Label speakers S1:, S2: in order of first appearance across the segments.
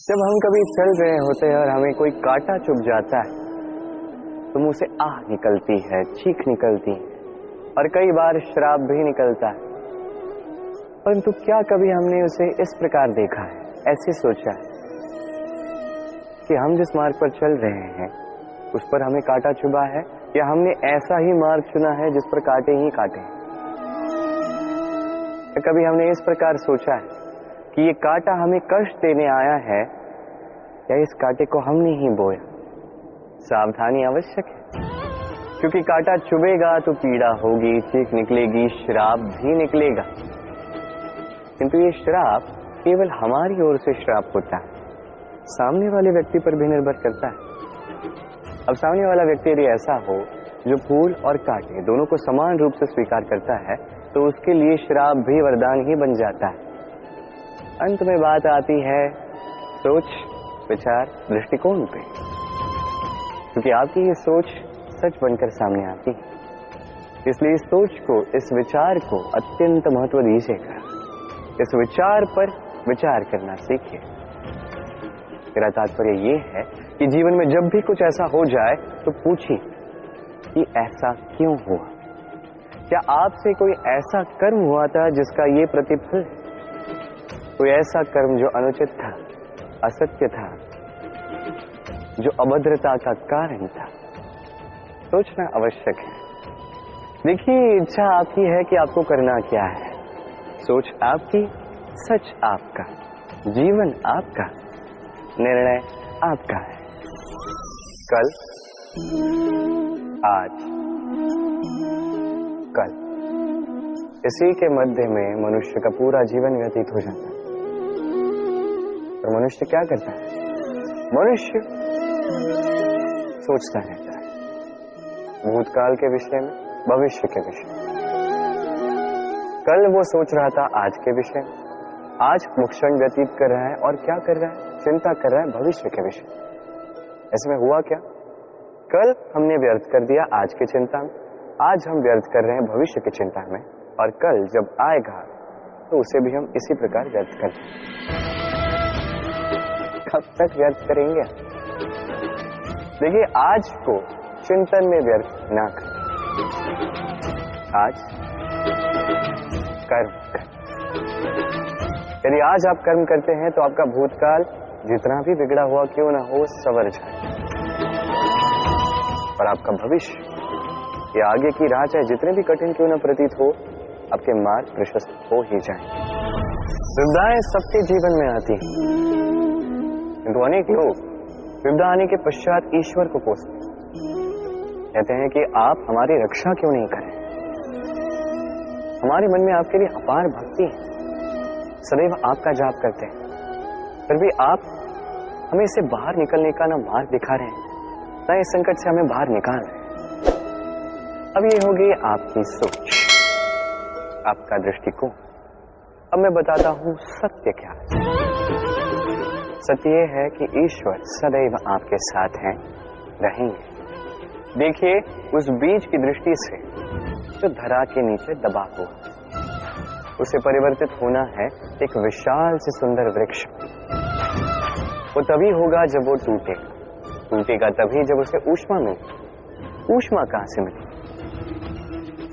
S1: जब हम कभी चल रहे होते हैं और हमें कोई कांटा चुभ जाता है तो मुंह से आह निकलती है, चीख निकलती है और कई बार श्राप भी निकलता है। परंतु क्या कभी हमने उसे इस प्रकार देखा है, ऐसे सोचा है कि हम जिस मार्ग पर चल रहे हैं उस पर हमें कांटा चुभा है, या हमने ऐसा ही मार्ग चुना है जिस पर कांटे ही कांटे हैं? कभी हमने इस प्रकार सोचा है कि ये कांटा हमें कष्ट देने आया है या इस कांटे को हमने ही बोया? सावधानी आवश्यक है, क्योंकि कांटा चुभेगा तो पीड़ा होगी, चीख निकलेगी, श्राप भी निकलेगा। किंतु ये श्राप केवल हमारी ओर से श्राप होता है, सामने वाले व्यक्ति पर भी निर्भर करता है। अब सामने वाला व्यक्ति यदि ऐसा हो जो फूल और कांटे दोनों को समान रूप से स्वीकार करता है तो उसके लिए श्राप भी वरदान ही बन जाता है। अंत में बात आती है सोच, विचार, दृष्टिकोण पे, क्योंकि आपकी ये सोच सच बनकर सामने आती है। इसलिए इस सोच को, इस विचार को अत्यंत महत्व दीजिएगा। इस विचार पर विचार करना सीखिए। मेरा तात्पर्य ये है कि जीवन में जब भी कुछ ऐसा हो जाए तो पूछिए कि ऐसा क्यों हुआ? क्या आपसे कोई ऐसा कर्म हुआ था जिसका ये प्रतिफल है? कोई ऐसा कर्म जो अनुचित था, असत्य था, जो अभद्रता का कारण था? सोचना आवश्यक है। देखिए, इच्छा आपकी है कि आपको करना क्या है, सोच आपकी, सच आपका, जीवन आपका, निर्णय आपका है। कल, आज, कल, इसी के मध्य में मनुष्य का पूरा जीवन व्यतीत हो जाता है। और मनुष्य क्या करता है? मनुष्य सोचता रहता है भूतकाल के विषय में, भविष्य के विषय में। कल वो सोच रहा था आज के विषय में, आज क्षण व्यतीत कर रहा है और क्या कर रहा है? चिंता कर रहा है भविष्य के विषय। ऐसे में हुआ क्या? कल हमने व्यर्थ कर दिया आज की चिंता में, आज हम व्यर्थ कर रहे हैं भविष्य की चिंता में, और कल जब आएगा तो उसे भी हम इसी प्रकार व्यर्थ कर देंगे। कब तक व्यर्थ करेंगे? देखिए, आज को चिंतन में व्यर्थ ना करें। आज कर्म करें। यदि आज आप कर्म करते हैं तो आपका भूतकाल जितना भी बिगड़ा हुआ क्यों ना हो संवर जाए, और आपका भविष्य या आगे की राह चाहे जितने भी कठिन क्यों न प्रतीत हो, आपके मार्ग प्रशस्त हो ही जाए। विपदाएं सबके जीवन में आती हैं, किंतु अनेक लोग विपदा आने के पश्चात ईश्वर को कोसते कहते हैं कि आप हमारी रक्षा क्यों नहीं करें? हमारे मन में आपके लिए अपार भक्ति है, सदैव आपका जाप करते हैं, फिर भी आप हमें इससे बाहर निकलने का ना मार्ग दिखा रहे हैं, ना इस संकट से हमें बाहर निकाल रहे हैं। अब ये हो गई आपकी सोच, आपका दृष्टिकोण। अब मैं बताता हूं सत्य क्या है। सत्य ये है कि ईश्वर सदैव आपके साथ हैं, रहेंगे। देखिए, उस बीज की दृष्टि से जो धरा के नीचे दबा हुआ, उसे परिवर्तित होना है एक विशाल से सुंदर वृक्ष। वो तभी होगा जब वो टूटेगा तभी जब उसे ऊष्मा मिले। ऊष्मा कहां से मिले?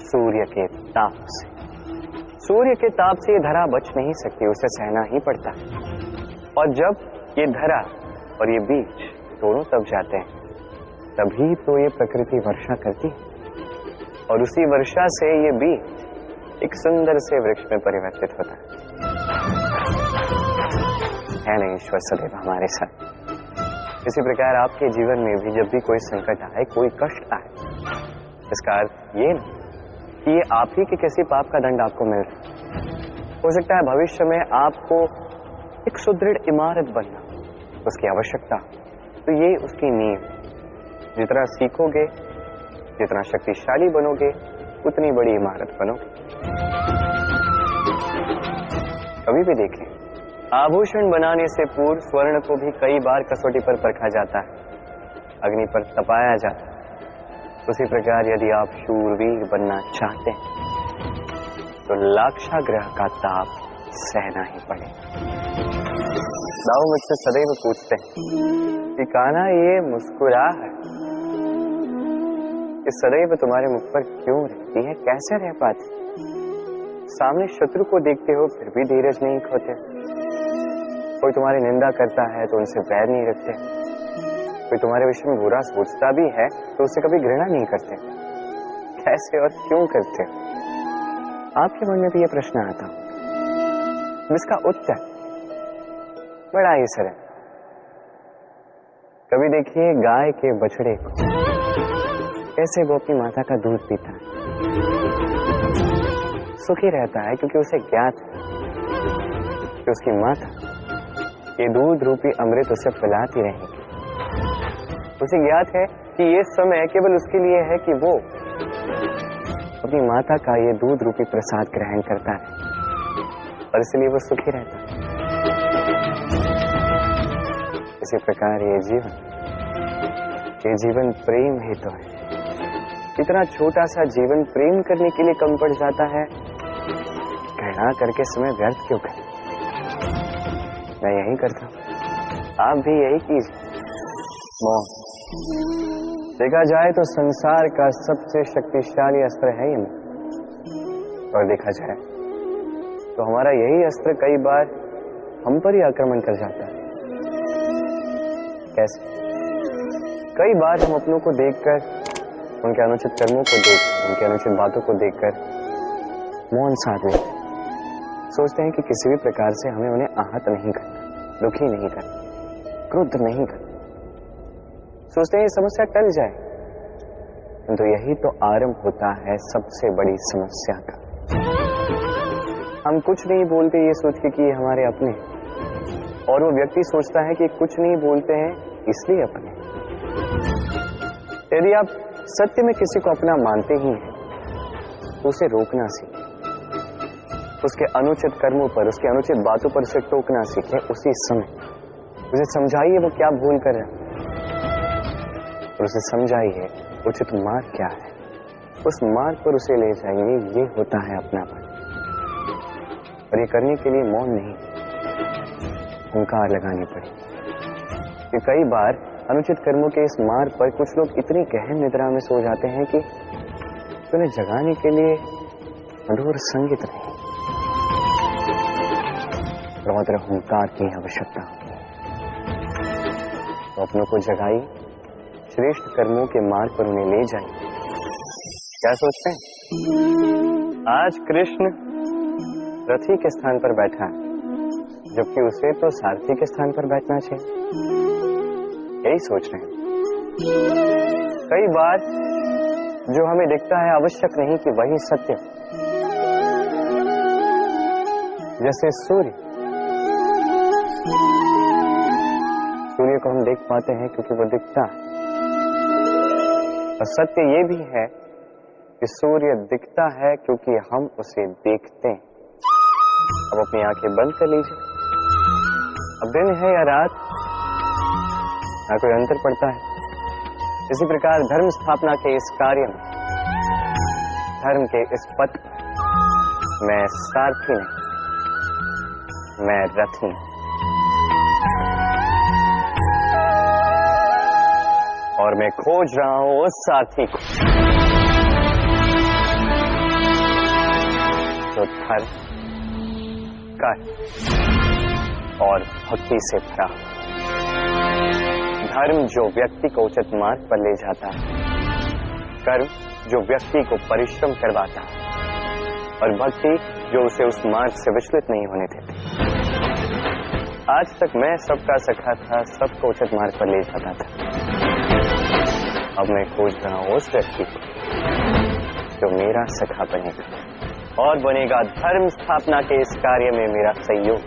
S1: सूर्य के ताप से। सूर्य के ताप से ये धरा बच नहीं सकती, उसे सहना ही पड़ता है। और जब ये धरा और ये बीज दोनों तब जाते हैं, तभी तो ये प्रकृति वर्षा करती है, और उसी वर्षा से ये बीज एक सुंदर से वृक्ष में परिवर्तित होता है ना? ईश्वर सदैव हमारे साथ। इसी प्रकार आपके जीवन में भी जब भी कोई संकट आए, कोई कष्ट आए, इसका अर्थ ये नहीं कि ये आप ही के किसी पाप का दंड आपको मिल रहा। हो सकता है भविष्य में आपको एक सुदृढ़ इमारत बनना, उसकी आवश्यकता, तो ये उसकी नींव। जितना सीखोगे, जितना शक्तिशाली बनोगे, उतनी बड़ी इमारत बनोगे। कभी भी देखें, आभूषण बनाने से पूर्व स्वर्ण को भी कई बार कसौटी पर परखा जाता है, अग्नि पर तपाया जाता है। उसी प्रकार यदि आप शूरवीर बनना चाहते हैं तो लाक्षागृह का ताप सहना ही पड़ेगा। दाऊ मुझसे सदैव पूछते हैं कि कान्हा ये मुस्कुराहट ये सदैव तुम्हारे मुख पर क्यों रहती है, कैसे रह पाते? सामने शत्रु को देखते हो फिर भी धीरज नहीं खोते, कोई तुम्हारी निंदा करता है तो उनसे बैर नहीं रखते, कोई तुम्हारे विषय में बुरा सोचता भी है तो उससे कभी घृणा नहीं करते, कैसे और क्यों करते? आपके मन में भी ये प्रश्न आता हो, इसका उत्तर बड़ा ही सरल। कभी देखिए गाय के बछड़े को, कैसे वो अपनी माता का दूध पीता है, सुखी रहता है क्योंकि उसे ज्ञात है कि उसकी माता ये दूध रूपी अमृत उसे पिलाती रहेगी। उसे ज्ञात है कि ये समय केवल उसके लिए है कि वो अपनी माता का ये दूध रूपी प्रसाद ग्रहण करता है और इसलिए वो सुखी रहता है। इसी प्रकार ये जीवन प्रेम ही तो है। इतना छोटा सा जीवन प्रेम करने के लिए कम पड़ जाता है, घृणा करके समय व्यर्थ क्यों करें? मैं यही करता हूं, आप भी यही कीजिए। मौन, देखा जाए तो संसार का सबसे शक्तिशाली अस्त्र है ये मौन, और देखा जाए तो हमारा यही अस्त्र कई बार हम पर ही आक्रमण कर जाता है। कैसे? कई बार हम अपनों को देखकर, उनके अनुचित कर्मों को देखकर, उनके अनुचित बातों को देखकर मौन साध लेते हैं। सोचते हैं कि किसी भी प्रकार से हमें उन्हें आहत नहीं करना, दुखी नहीं करना, क्रुद्ध नहीं करना। सोचते हैं ये समस्या टल जाए, किंतु यही तो आरंभ होता है सबसे बड़ी समस्या का। हम कुछ नहीं बोलते ये सोच के कि ये हमारे अपने, और वो व्यक्ति सोचता है कि कुछ नहीं बोलते हैं इसलिए अपने। यदि आप सत्य में किसी को अपना मानते ही हैं तो उसे रोकना सीखें, उसके अनुचित कर्मों पर, उसके अनुचित बातों पर उसे टोकना सीखें। उसी समय उसे समझाइए वो क्या भूल कर रहा है, और उसे समझाइए उचित मार्ग क्या है, उस मार्ग पर उसे ले जाएंगे। ये होता है अपनापन, और ये करने के लिए मौन नहीं, हुंकार लगानी पड़ी। कि कई बार अनुचित कर्मों के इस मार्ग पर कुछ लोग इतनी गहन निद्रा में सो जाते हैं कि उन्हें जगाने के लिए मधुर संगीत नहीं, रौद्र हुंकार की आवश्यकता। तो अपनों को जगाई, श्रेष्ठ कर्मों के मार्ग पर उन्हें ले जाए। क्या सोचते हैं? आज कृष्ण रथी के स्थान पर बैठा है, जबकि उसे तो सारथी के स्थान पर बैठना चाहिए। यही सोच रहे हैं। कई बार जो हमें दिखता है आवश्यक नहीं कि वही सत्य। जैसे सूर्य को हम देख पाते हैं क्योंकि वो दिखता है, और सत्य ये भी है कि सूर्य दिखता है क्योंकि हम उसे देखते हैं। अब अपनी आंखें बंद कर लीजिए। अब दिन है या रात, ना कोई अंतर पड़ता है। इसी प्रकार धर्म स्थापना के इस कार्य में, धर्म के इस पथ मैं सारथी नहीं, मैं रथी हूं, और मैं खोज रहा हूं उस सारथी को जो धर्म, कर्म और भक्ति से भरा। धर्म जो व्यक्ति को उचित मार्ग पर ले जाता है, कर्म जो व्यक्ति को परिश्रम करवाता है, और भक्ति जो उसे उस मार्ग से विचलित नहीं होने देती। आज तक मैं सबका सखा था, सबको उचित मार्ग पर ले जाता था। अब मैं खोज रहा हूं उस व्यक्ति को जो मेरा सखा बनेगा और बनेगा धर्म स्थापना के इस कार्य में मेरा सहयोग।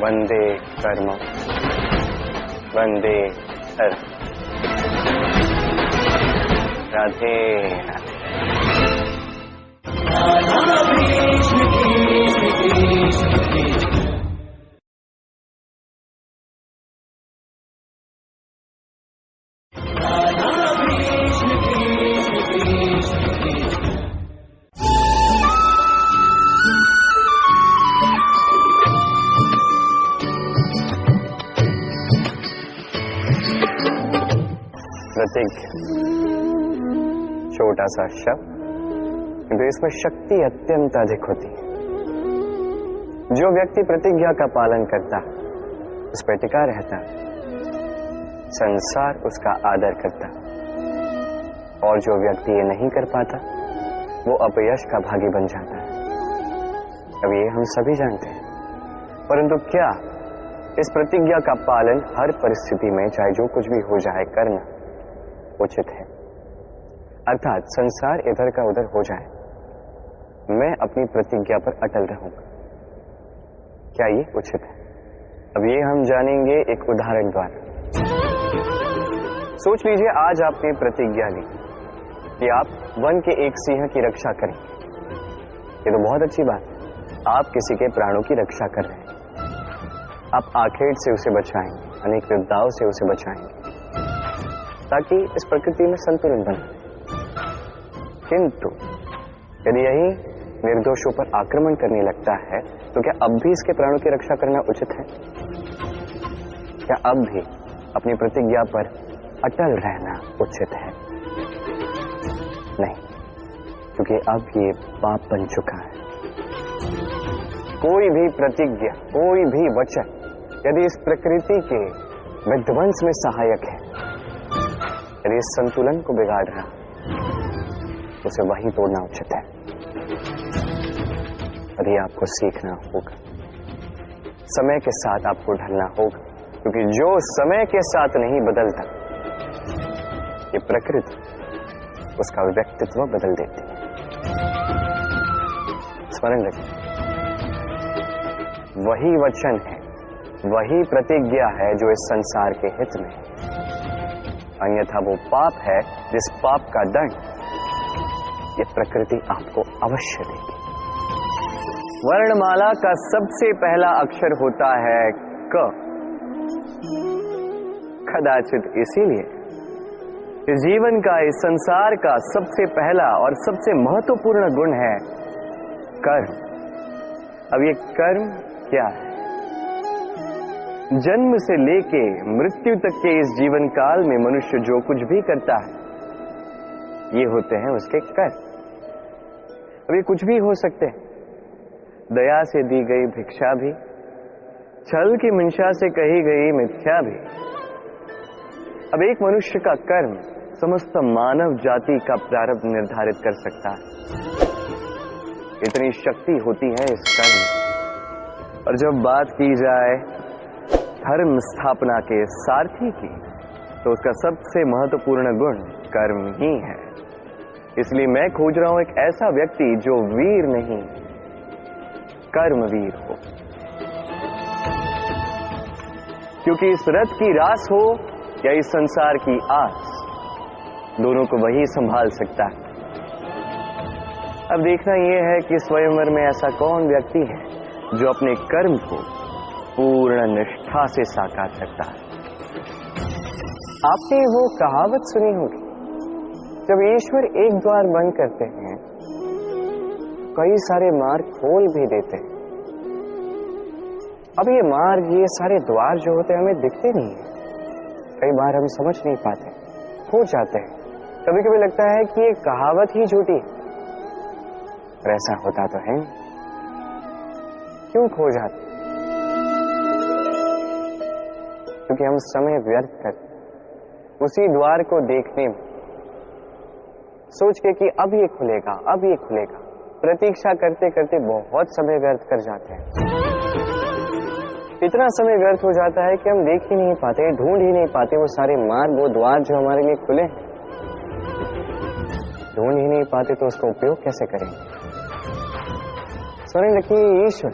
S1: वंदे कर्म, वंदे धर्म। राधे प्रतिज्ञा, छोटा सा शब्द, किंतु इसमें शक्ति अत्यंत अधिक होती है। जो व्यक्ति प्रतिज्ञा का पालन करता, उस पर टिका रहता, संसार उसका आदर करता, और जो व्यक्ति ये नहीं कर पाता, वो अपयश का भागी बन जाता है। अब ये हम सभी जानते हैं, परंतु क्या इस प्रतिज्ञा का पालन हर परिस्थिति में, चाहे जो कुछ भी हो जाए, करना उचित है? अर्थात संसार इधर का उधर हो जाए, मैं अपनी प्रतिज्ञा पर अटल रहूंगा, क्या ये उचित है? अब ये हम जानेंगे एक उदाहरण द्वारा। सोच लीजिए, आज आपने प्रतिज्ञा ली कि आप वन के एक सिंह की रक्षा करेंगे। ये तो बहुत अच्छी बात है, आप किसी के प्राणों की रक्षा कर रहे हैं, आप आखेट से उसे बचाएंगे, अनेक विपदाओं से उसे बचाएंगे, ताकि इस प्रकृति में संतुलन बने। किंतु यदि यही निर्दोषों पर आक्रमण करने लगता है, तो क्या अब भी इसके प्राणों की रक्षा करना उचित है? क्या अब भी अपनी प्रतिज्ञा पर अटल रहना उचित है? नहीं, क्योंकि अब ये पाप बन चुका है। कोई भी प्रतिज्ञा, कोई भी वचन यदि इस प्रकृति के विध्वंस में सहायक है, यदि इस संतुलन को बिगाड़ रहा, उसे वहीं तोड़ना उचित है। यदि आपको सीखना होगा, समय के साथ आपको ढलना होगा, क्योंकि जो समय के साथ नहीं बदलता, ये प्रकृति उसका व्यक्तित्व बदल देती है। स्मरण रखें, वही वचन है, वही प्रतिज्ञा है जो इस संसार के हित में है, अन्यथा वो पाप है जिस पाप का दंड ये प्रकृति आपको अवश्य देगी। वर्णमाला का सबसे पहला अक्षर होता है क। कदाचित इसीलिए इस जीवन का, इस संसार का सबसे पहला और सबसे महत्वपूर्ण गुण है कर्म। अब ये कर्म क्या है? जन्म से लेके मृत्यु तक के इस जीवन काल में मनुष्य जो कुछ भी करता है, ये होते हैं उसके कर्म। अब ये कुछ भी हो सकते हैं, दया से दी गई भिक्षा भी, छल की मंशा से कही गई मिथ्या भी। अब एक मनुष्य का कर्म समस्त मानव जाति का प्रारब्ध निर्धारित कर सकता है, इतनी शक्ति होती है इस कर्म। और जब बात की जाए धर्म स्थापना के सारथी की, तो उसका सबसे महत्वपूर्ण गुण कर्म ही है। इसलिए मैं खोज रहा हूं एक ऐसा व्यक्ति जो वीर नहीं, कर्मवीर हो, क्योंकि इस रथ की रास हो या इस संसार की आस, दोनों को वही संभाल सकता है। अब देखना यह है कि स्वयंवर में ऐसा कौन व्यक्ति है जो अपने कर्म को पूर्ण निष्ठा से साकार करता है। आपने वो कहावत सुनी होगी, जब ईश्वर एक द्वार बंद करते हैं, कई सारे मार्ग खोल भी देते हैं। अब ये मार्ग, ये सारे द्वार जो होते हैं, हमें दिखते नहीं है, कई बार हम समझ नहीं पाते, खो जाते हैं। कभी कभी लगता है कि ये कहावत ही झूठी है, पर ऐसा होता तो है। क्यों खो जाते? क्योंकि हम समय व्यर्थ करते उसी द्वार को देखने में, सोच के कि अब ये खुलेगा, अब ये खुलेगा। प्रतीक्षा करते करते बहुत समय व्यर्थ कर जाते हैं। इतना समय व्यर्थ हो जाता है कि हम देख ही नहीं पाते, ढूंढ ही नहीं पाते वो सारे मार्ग, वो द्वार जो हमारे लिए खुले हैं। ढूंढ ही नहीं पाते तो उसका उपयोग कैसे करेंगे? स्मरण रखिए, ईश्वर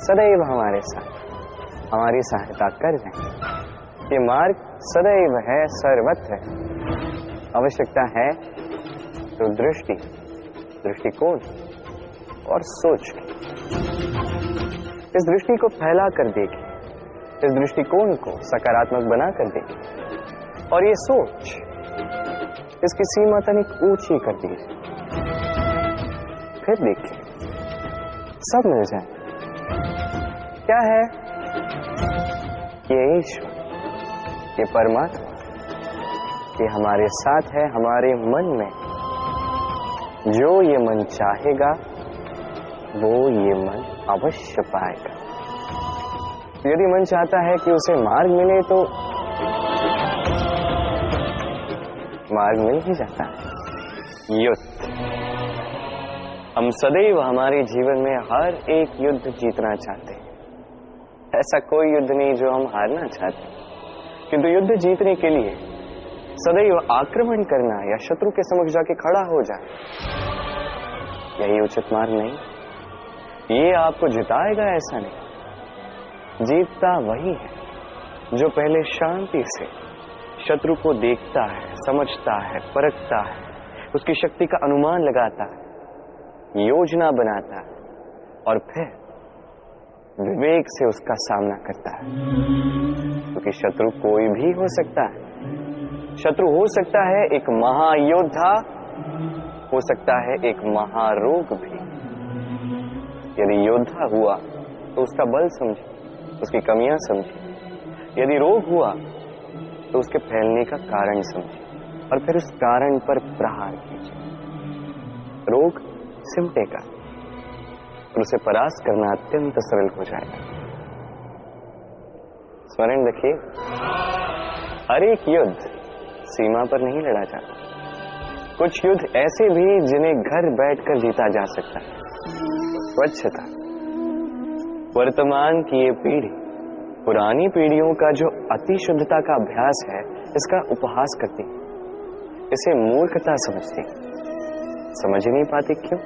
S1: सदैव हमारे साथ, हमारी सहायता कर रहे हैं। ये मार्ग सदैव है, सर्वत्र है। आवश्यकता है तो दृष्टि, दृष्टिकोण और सोच की। इस दृष्टि को फैला कर देखें, इस दृष्टिकोण को सकारात्मक बना कर देखें, और ये सोच इसकी सीमा तनिक ऊंची कर दीजिए। फिर देखिए, सब मिल जाए। क्या है? ये ईश्वर, ये परमात्मा, कि हमारे साथ है हमारे मन में। जो ये मन चाहेगा वो ये मन अवश्य पाएगा। यदि मन चाहता है कि उसे मार्ग मिले तो मार्ग मिल ही जाता है। युद्ध। हम सदैव हमारे जीवन में हर एक युद्ध जीतना चाहते हैं। ऐसा कोई युद्ध नहीं जो हम हारना चाहते, किंतु युद्ध जीतने के लिए सदैव आक्रमण करना या शत्रु के समक्ष जाके खड़ा हो जाए, यही उचित मार्ग नहीं। ये आपको जिताएगा ऐसा नहीं। जीतता वही है जो पहले शांति से शत्रु को देखता है, समझता है, परखता है, उसकी शक्ति का अनुमान लगाता है, योजना बनाता है और फिर विवेक से उसका सामना करता है। क्योंकि शत्रु कोई भी हो सकता है। शत्रु हो सकता है एक महायोद्धा, हो सकता है एक महारोग भी। यदि योद्धा हुआ तो उसका बल समझे, उसकी कमियां समझे। यदि रोग हुआ तो उसके फैलने का कारण समझे और फिर उस कारण पर प्रहार कीजिए। रोग सिमटेगा और उसे परास्त करना अत्यंत सरल हो जाएगा। स्मरण रखिए, हर एक युद्ध सीमा पर नहीं लड़ा जाता। कुछ युद्ध ऐसे भी जिन्हें घर बैठकर जीता जा सकता है। स्वच्छता। वर्तमान की ये पीढ़ी पुरानी पीढ़ियों का जो अति शुद्धता का अभ्यास है, इसका उपहास करती है, इसे मूर्खता समझती है। समझ ही नहीं पाती क्यों?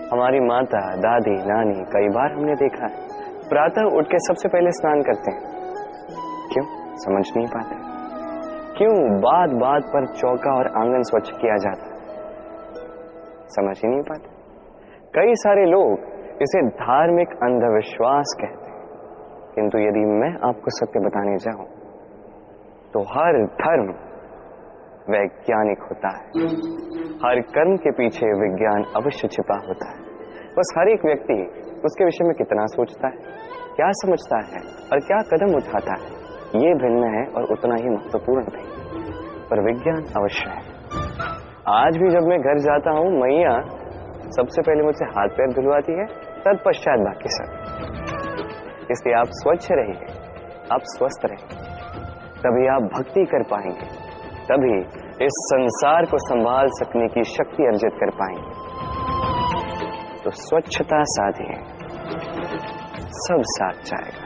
S1: हमारी माता, दादी, नानी कई बार हमने देखा है प्रातः उठ के सबसे पहले स्नान करते हैं। क्यों? समझ नहीं पाते। क्यों बात बात पर चौका और आंगन स्वच्छ किया जाता है? समझ ही नहीं पाते। कई सारे लोग इसे धार्मिक अंधविश्वास कहते हैं, किंतु यदि मैं आपको सत्य बताने जाऊं तो हर धर्म वैज्ञानिक होता है। हर कर्म के पीछे विज्ञान अवश्य छिपा होता है। बस हर एक व्यक्ति उसके विषय में कितना सोचता है, क्या समझता है और क्या कदम उठाता है, ये भिन्न है और उतना ही महत्वपूर्ण भी। पर विज्ञान अवश्य है। आज भी जब मैं घर जाता हूं, मैया सबसे पहले मुझसे हाथ पैर धुलवाती है, तत्पश्चात बाकी सब। इसलिए आप स्वच्छ रहिए, आप स्वस्थ रहिए, तभी आप भक्ति कर पाएंगे, तभी इस संसार को संभाल सकने की शक्ति अर्जित कर पाएंगे। तो स्वच्छता साधिए, सब साथ जाएगा।